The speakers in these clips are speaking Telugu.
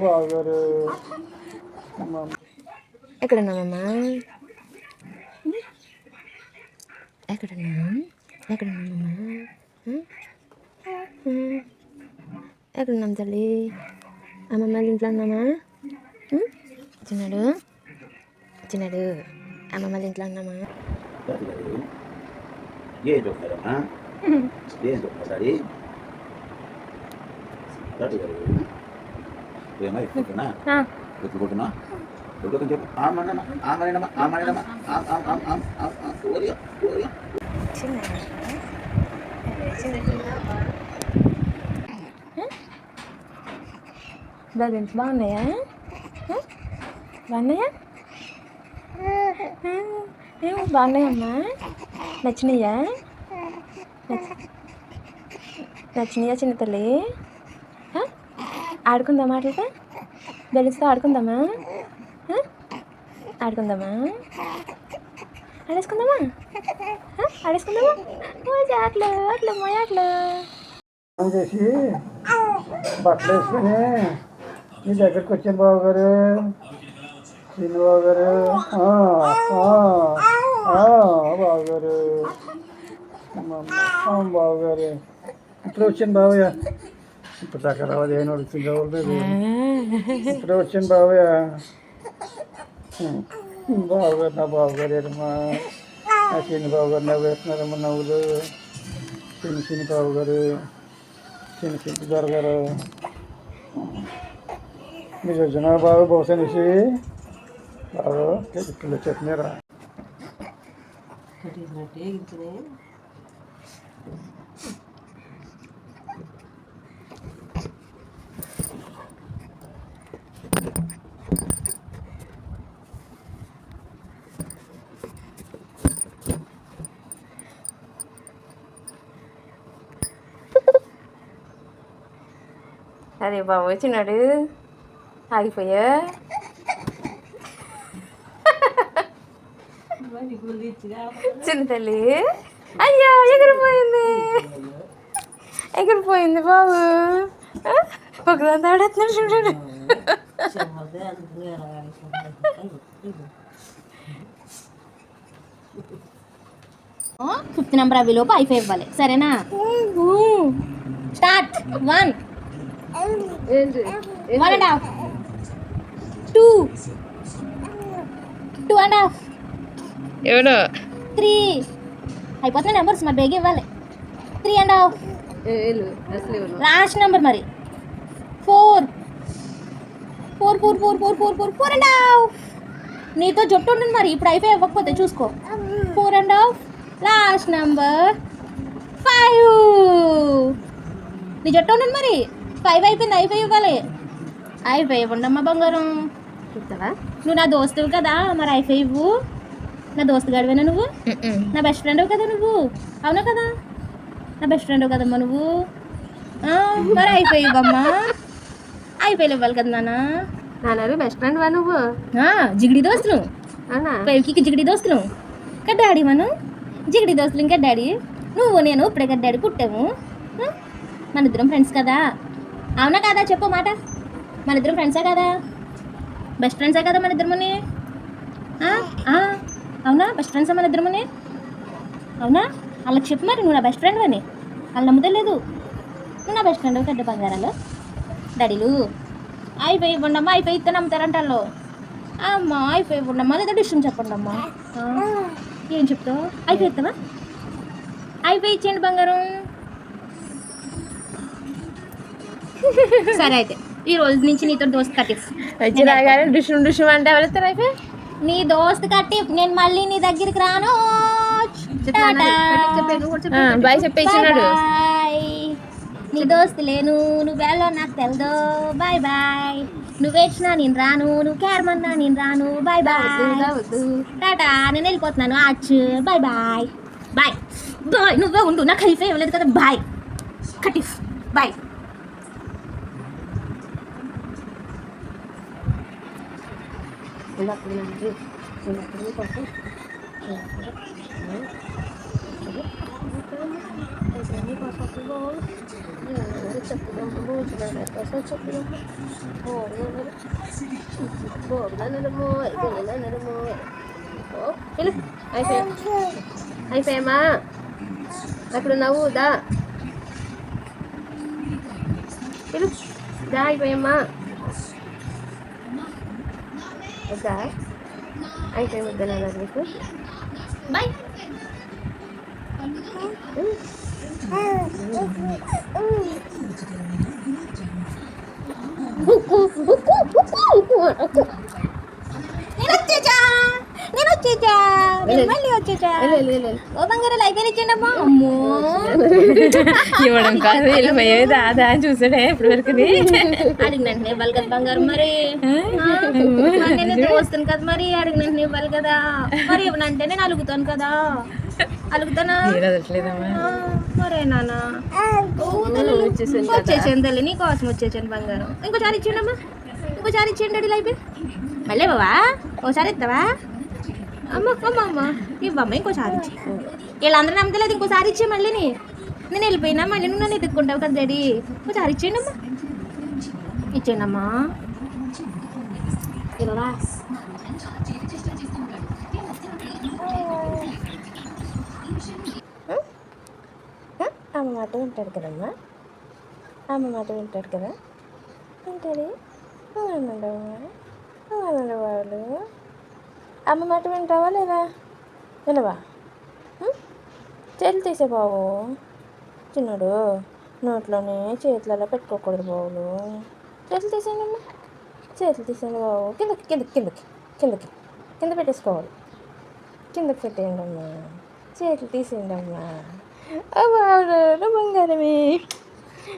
బాగారు ఎక్కడున్నామమ్మా? ఎక్కడున్నామమ్మా? ఎక్కడున్నాం తల్లి? అమ్మమ్మ ఇంట్లో ఉన్నామా? చిన్నాడు అమ్మమ్మ ఇంట్లో ఉన్నామా? బ్యాలెన్స్ బాగున్నాయా? బాగున్నాయమ్మా? నచ్చినాయా చిన్న తల్లి? ఆడుకుందామా? అట్లా బ్యాలెన్స్తో ఆడుకుందామా? ఆడుకుందామా? ఆడేసుకుందామా? అట్లా మోయాట్లు చేసి బట్టలు వేసుకొని మీ దగ్గరికి వచ్చాను బాబుగారు, బాబు గారు బాబుగారు బాబుగారు ఇప్పుడు వచ్చాను బాబయ్య. ఇప్పుడు దాకా రావాలి ఏం వచ్చింది రావలేదు. ఇప్పుడే వచ్చాను బాబయ్య. బాబుగారు నా బాబుగారు ఏమన్నా నా చిన్న బాబుగారు నవ్వు వేస్తున్నారమ్మా. నవ్వులు చిన్న బాబుగారు, చిన్న దొరగారు మీరు వచ్చినారు బాబు. బహుశా అనేసి బాబు పిల్లలు చెప్పినారా? అదే బాబు వచ్చినాడు. ఆగిపోయా? చిన్న తల్లి అయ్యా ఎగిరిపోయింది బాబు. ఒకదాని ఆడేస్తున్నాడు చూడండి. ఫిఫ్త్ నెంబర్ అవిలోపు ఐఫై ఇవ్వాలి, సరేనా? స్టార్ట్. 1 1.5 2 2.5 ఎవడో 3 అయిపోతున్న నెంబర్స్ మరి బేగ ఇవ్వాలి. 3.5 లాస్ట్ నెంబర్ మరి 4 4.5 నీతో జట్టు ఉంటుంది మరి. ఇప్పుడు అయిపోయి ఇవ్వకపోతే చూసుకో. 4.5 లాస్ట్ నెంబర్ 5. నీ జట్టు ఉంటుంది మరి. 5 అయిపోయింది. అయిపోయి ఇవ్వాలి. అయిపోయి ఇవ్వండమ్మా బంగారం. నువ్వు నా దోస్తువు కదా, మరి అయిపోయి ఇవ్వు. నా దోస్తు గడివేనా నువ్వు? నా బెస్ట్ ఫ్రెండ్ కదా నువ్వు. అవునా కదా? నా బెస్ట్ ఫ్రెండ్ కదమ్మా నువ్వు. మరి అయిపోయి ఇవ్వమ్మా. అయిపోయి ఇవ్వాలి కదా నాన్న. బెస్ట్ ఫ్రెండ్ వా నువ్వు? జిగిడి దోస్తులు. పైకి జిగిడి దోస్తులు కదా డాడీ. మనం జిగిడి దోస్తులు ఇంకా డాడీ. నువ్వు నేను ఇప్పుడే కదా డాడీ పుట్టాము. మన ఇద్దరం ఫ్రెండ్స్ కదా. అవునా కదా? చెప్పు మాట. మన ఇద్దరం ఫ్రెండ్సే కదా? బెస్ట్ ఫ్రెండ్సే కదా మన ఇద్దరమని? అవునా? బెస్ట్ ఫ్రెండ్సే మన ఇద్దరమని? అవునా? వాళ్ళకి చెప్పు మరి నువ్వు నా బెస్ట్ ఫ్రెండ్ అని. వాళ్ళు నమ్ముతలేదు. నువ్వు నా బెస్ట్ ఫ్రెండ్ కడ్డ బంగారాలు డాడీలు. అయిపోయి ఇవ్వండమ్మా. అయిపోయి ఇస్తే నమ్ముతారంట వాళ్ళు. అమ్మా అయిపోయి ఇవ్వండమ్మా. లేదా డిస్టం చెప్పండి అమ్మా. ఏం చెప్తావు? అయిపోయి ఇస్తావా? అయిపోయి ఇచ్చేయండి బంగారం. సరే అయితే ఈ రోజు నుంచి నీతో దోస్త్ కట్టిఫ్. డిషం అంటే ఎవరైతే అయిపోయి నీ దోస్త్ కట్టిఫ్. నేను మళ్ళీ నీ దగ్గరికి రాను. బాయ్ చెప్పేసినాడు. నీ దోస్తు లేను, నువ్వెళ్ళో నాకు తెలదు. Bye bye. నువ్వేచ్చినా నేను రాను, నువ్వు క్యారమన్నా నేను రాను. Bye bye. టాటా. నేను వెళ్ళిపోతున్నాను. Bye bye. Bye bye. నువ్వే ఉండు, నాకు హైఫై ఇవ్వలేదు కదా. బాయ్ కటిఫ్. బాయ్. చెప్పదమ్మ బూజులు కోసం చెప్పదమ్మ బోగులనడమో అయిపోయినడమో పిలు అయిపోయామా అప్పుడు నవ్వుదా పిలు దా అయిపోయామ్మా వద్దా అయిపోయి వద్దనా నీకు బాయ్ నేను వచ్చేచా మళ్ళీ వచ్చేచా ఓ బంగారాలు అయిపోయినిచ్చిండమ్మా అమ్మో ఇవ్వడం కాదు వెళ్ళిపోయేది దాదా అని చూసాడే ఇప్పుడు వరకు అడిగినట్టు ఇవ్వాలి కదా బంగారం మరి నేను వస్తాను కదా మరి అడిగినట్టు ఇవ్వాలి కదా మరి ఇవ్వనంటే నేను అలుగుతాను కదా అలుగుతానా మరే నాన్న వచ్చేసాను తల్లి నీ కోసం వచ్చేసాను బంగారం ఇంకోసారి ఇచ్చిండమ్మా ఇంకోసారి ఇచ్చేయండి అడిగి అయిపోయి మళ్ళీ బావా ఓసారి ఇస్తావా అమ్మ అమ్మ అమ్మ ఇవ్వమ్మ ఇంకోసారి ఇచ్చి వీళ్ళందరూ నమ్మతలేదు ఇంకోసారి ఇచ్చే మళ్ళీ నేను వెళ్ళిపోయినా మళ్ళీ నువ్వు నన్ను ఎత్తుక్కుంటావు కదా డాడీ ఇంకోసారి ఇచ్చేయండి అమ్మా ఇచ్చేయండి అమ్మా ఇలా అమ్మ మాట వింటాడు కదమ్మా అమ్మ మాట వింటాడు కదా వింటాడు వాళ్ళు అమ్మ మాట వింటావా లేదా వినవా చేతులు తీసే బావు చిన్నడు నోట్లోనే చేతులలో పెట్టుకోకూడదు బావులు చేతులు తీసేయండి అమ్మా చేతులు తీసేయండి బావు కిందకి కిందకి కిందకి కిందకి కింద పెట్టేసుకోవాలి కిందకి పెట్టేయండి అమ్మా చేతులు తీసేయండి అమ్మా బావులు బంగారమే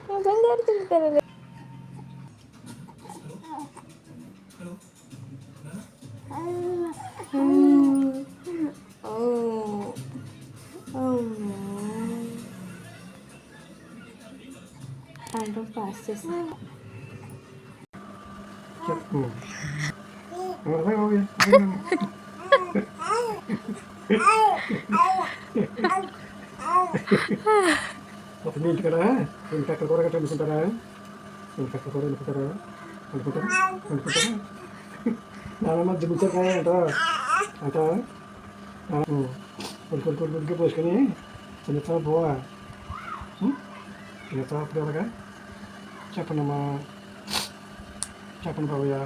బంగారు తింటారు పాస్ చేస్తా చెప్పు అప్పుడు ఇంటి కదా ఇంటి అక్కడ కూర గట్ట అనుకుంటారా ఇంటి అక్కడ కూర అనుకుంటారా అనుకుంటారా నాన్న దిగుతారా అంట కొడుకు పోసుకొని చిన్నతా పోవా చిన్నతా అప్పుడు ఎలాగా చెప్పండి అమ్మా చెప్పండి బాబయ్య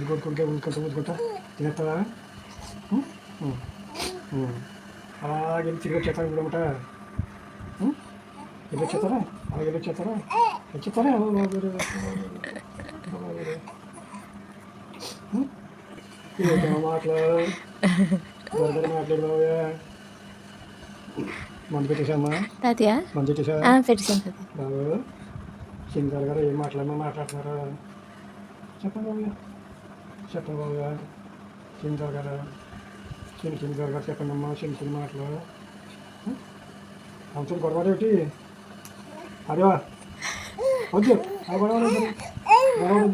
కొడుకుంటే ఊరుకుంటా తినేస్తావా అలాగే తిరిగి వచ్చేస్తాను ఇప్పుడు అమ్మట వెళ్ళి వచ్చేస్తారా అలాగే వెళ్ళి వచ్చేస్తారా వచ్చేస్తారా మాట్లాడు బాబయ్య మందు పెట్టేసామ్మా తాతయ్య మందు పెట్టేసా పెట్టేసాను బాబు చింతారు గారు ఏం మాట్లాడుతున్నారా చెప్పండి బాబు చెప్పండి బాబు చింతారు గారు చింతారు గారు చెప్పండి అమ్మా చిన్న మాటలు అంత గొడవ ఏమిటి అదే వద్దు ఆ గొడవ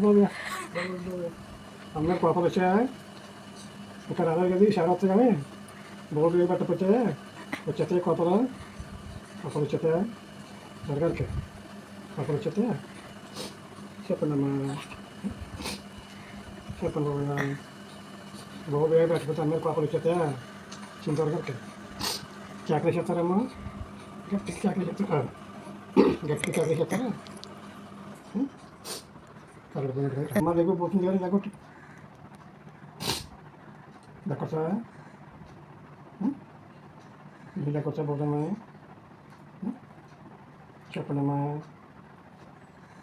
బాబు అందరు కోపలు వచ్చాయా ఇక్కడ అలా కదా షార్ వస్తాయి కానీ బోర్డు ఏ పట్టకపోతే వచ్చేస్తాయి కోపలు వచ్చేస్తాయా జరగాలి కోపలు వచ్చేస్తాయా చెప్పండి అమ్మా చెప్పండి బాబు ఏ పట్టకపోతే అందరు కోపలు వచ్చేస్తాయా చింతవరకు చాకరీ చేస్తారమ్మా గట్టికి చాకరీ చెప్తారా గట్టికి చాకరీ చెప్తారా అమ్మ దగ్గర పోతుంది కానీ లేకొట్టు దక్కొచ్చా ఇది దక్కొచ్చా పోతామా చెప్పండమ్మా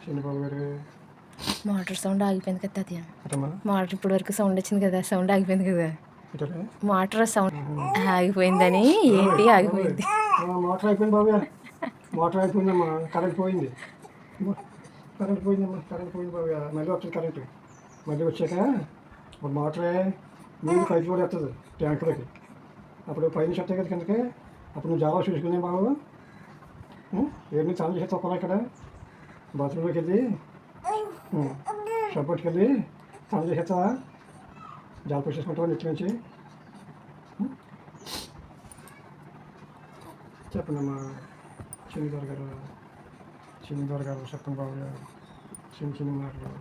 చిన్నబాబు గారు మోటార్ సౌండ్ ఆగిపోయింది కదా తాతయ్య అటమ్మా మోటార్ ఇప్పుడు వరకు సౌండ్ వచ్చింది కదా సౌండ్ ఆగిపోయింది కదా ఇటరా మోటార్ సౌండ్ ఆగిపోయిందని ఏంటి ఆగిపోయింది మోటార్ అయిపోయింది బాబు గారు మోటార్ అయిపోయిందమ్మా కరెంట్ పోయింది కరెంట్ పోయిందమ్మా కరెంట్ పోయింది బాబు గారు మళ్ళీ వస్తుంది కరెంటు మళ్ళీ వచ్చాక ఇప్పుడు మోటరే నీళ్ళు పైకి కూడా వస్తుంది ట్యాంకులకి అప్పుడు పైన చెప్తాయి కదా కిందకి అప్పుడు నువ్వు జావా చూసుకునే బాబు ఏమి చాలా చేసి తొక్కలా ఇక్కడ బాత్రూంలోకి వెళ్ళి షాప్ పట్టుకెళ్ళి చాలా చేసేస్తావా జాబ్ చేసుకుంటావా నెత్తి నుంచి చెప్పండి అమ్మా చిన్ని దొరగారు చెప్పండి బాబు గారు చిన్న చిన్న మాటలు